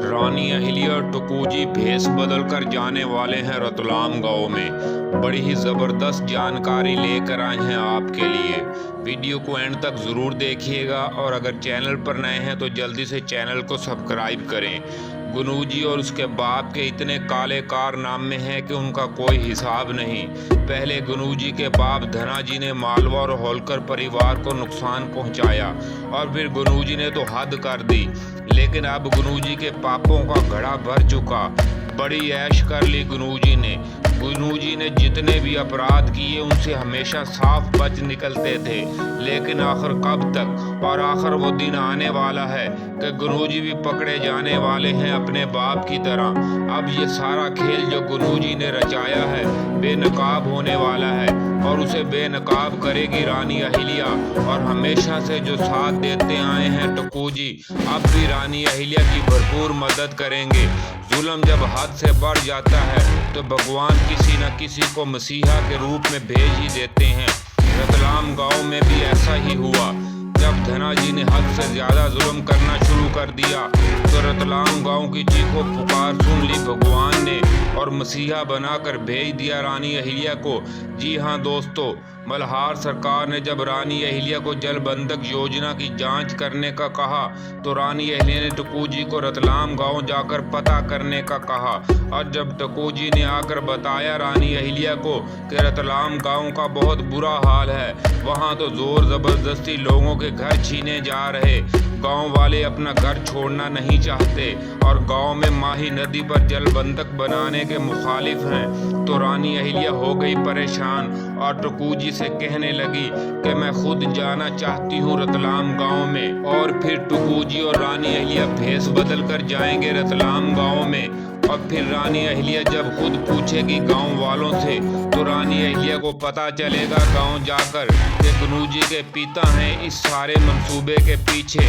रानी अहिल्या और टुकू भेष बदलकर जाने वाले हैं रतलाम गांव में। बड़ी ही ज़बरदस्त जानकारी लेकर आए हैं आपके लिए। वीडियो को एंड तक ज़रूर देखिएगा और अगर चैनल पर नए हैं तो जल्दी से चैनल को सब्सक्राइब करें। गुनू जी और उसके बाप के इतने काले कारनामे हैं कि उनका कोई हिसाब नहीं। पहले गुनू जी के बाप धना जी ने मालवा और होलकर परिवार को नुकसान पहुंचाया और फिर गुनू जी ने तो हद कर दी। लेकिन अब गुनू जी के पापों का घड़ा भर चुका। बड़ी ऐश कर ली गुनू जी ने। गुनू जी ने जितने भी अपराध किए उनसे हमेशा साफ बच निकलते थे। लेकिन आखिर कब तक? और आखिर वो दिन आने वाला है कि गुनू जी भी पकड़े जाने वाले हैं अपने बाप की तरह। अब ये सारा खेल जो गुनू जी ने रचाया है बेनकाब होने वाला है और उसे बेनकाब करेगी रानी अहिल्या। और हमेशा से जो साथ देते आए हैं टुकू जी, अब भी रानी अहिल्या की भरपूर मदद करेंगे। जुल्म जब हद से बढ़ जाता है तो भगवान किसी न किसी को मसीहा के रूप में भेज ही देते हैं। रतलाम गांव में भी ऐसा ही हुआ। जब धना जी ने हद से ज़्यादा जुल्म करना शुरू कर दिया तो रतलाम गांव की चीखों पुकार सुन ली भगवान ने और मसीहा बनाकर भेज दिया रानी अहिल्या को। जी हाँ दोस्तों, मल्हार सरकार ने जब रानी अहिल्या को जल बंधक योजना की जांच करने का कहा तो रानी अहिल्या ने टुकू जी को रतलाम गांव जाकर पता करने का कहा। और जब टुकू जी ने आकर बताया रानी अहिल्या को कि रतलाम गांव का बहुत बुरा हाल है, वहां तो जोर जबरदस्ती लोगों के घर छीने जा रहे। गांव वाले अपना घर छोड़ना नहीं चाहते और गांव में माही नदी पर जल बंधक बनाने के मुखालिफ हैं। तो रानी अहिल्या हो गई परेशान और टुकू जी से कहने लगी कि मैं खुद जाना चाहती हूँ रतलाम गांव में। और फिर टुकू जी और रानी अहिल्या भेष बदल कर जाएंगे रतलाम गांव में। और फिर रानी अहिल्या जब खुद पूछेगी गांव वालों से तो रानी अहिल्या को पता चलेगा गांव जाकर कि गुनू जी के पिता हैं इस सारे मंसूबे के पीछे।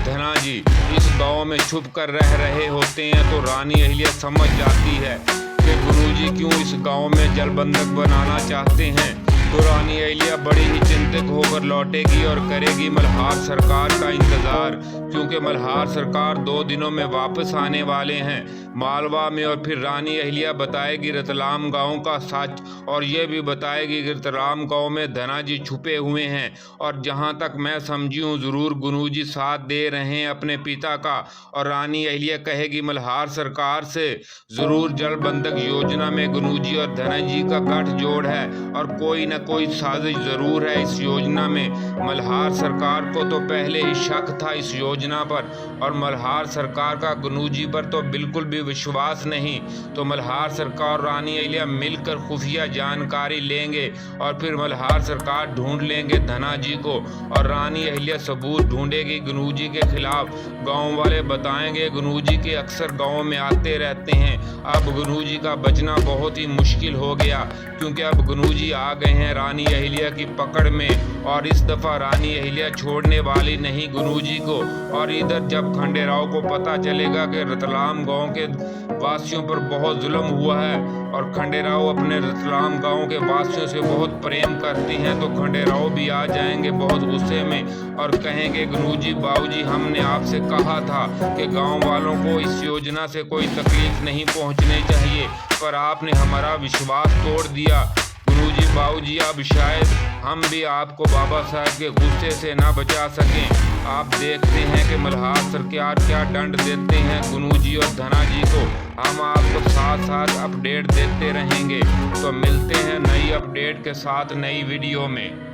धना जी इस गांव में छुप कर रह रहे होते हैं तो रानी अहिल्या समझ जाती है कि गुनू जी क्यों इस गांव में जल बंधक बनाना चाहते हैं। तो रानी अहिल्या बड़ी ही चिंतित होकर लौटेगी और करेगी मल्हार सरकार का इंतज़ार, क्योंकि मल्हार सरकार 2 दिनों में वापस आने वाले हैं मालवा में। और फिर रानी अहिल्या बताएगी रतलाम गांव का सच और ये भी बताएगी कि रतलाम गांव में धना जी छुपे हुए हैं। और जहां तक मैं समझी हूँ ज़रूर गुनू जी साथ दे रहे हैं अपने पिता का। और रानी अहिल्या कहेगी मल्हार सरकार से ज़रूर जल बंधक योजना में गुनू जी और धना जी का गठजोड़ है और कोई न कोई साजिश ज़रूर है इस योजना में। मल्हार सरकार को तो पहले ही शक था इस योजना पर और मल्हार सरकार का गुनू जी पर तो बिल्कुल भी विश्वास नहीं। तो मल्हार सरकार और रानी अहिल्या मिलकर खुफिया जानकारी लेंगे और फिर मल्हार सरकार ढूंढ लेंगे धना जी को और रानी अहिल्या सबूत ढूंढेगी गुनू जी के खिलाफ। गांव वाले बताएंगे गुनू जी के अक्सर गांव में आते रहते हैं। अब गुनू जी का बचना बहुत ही मुश्किल हो गया क्योंकि अब गुनू जी आ गए हैं रानी अहिल्या की पकड़ में। और इस दफ़ा रानी अहिल्या छोड़ने वाली नहीं गुनू जी को। और इधर जब खंडेराव को पता चलेगा कि रतलाम गांव के वासियों पर बहुत जुल्म हुआ है और खंडेराव अपने रतलाम गांव के वासियों से बहुत प्रेम करती हैं तो खंडेराव भी आ जाएंगे बहुत गुस्से में और कहेंगे गुनू जी बाबूजी हमने आपसे कहा था कि गांव वालों को इस योजना से कोई तकलीफ नहीं पहुंचनी चाहिए, पर आपने हमारा विश्वास तोड़ दिया। गुनू जी बाबूजी अब शायद हम भी आपको बाबा साहब के गुस्से से ना बचा सकें। आप देखते हैं कि मल्हार सरकार क्या दंड देते हैं गुनू जी और धना जी को। हम आपको साथ साथ अपडेट देते रहेंगे। तो मिलते हैं नई अपडेट के साथ नई वीडियो में।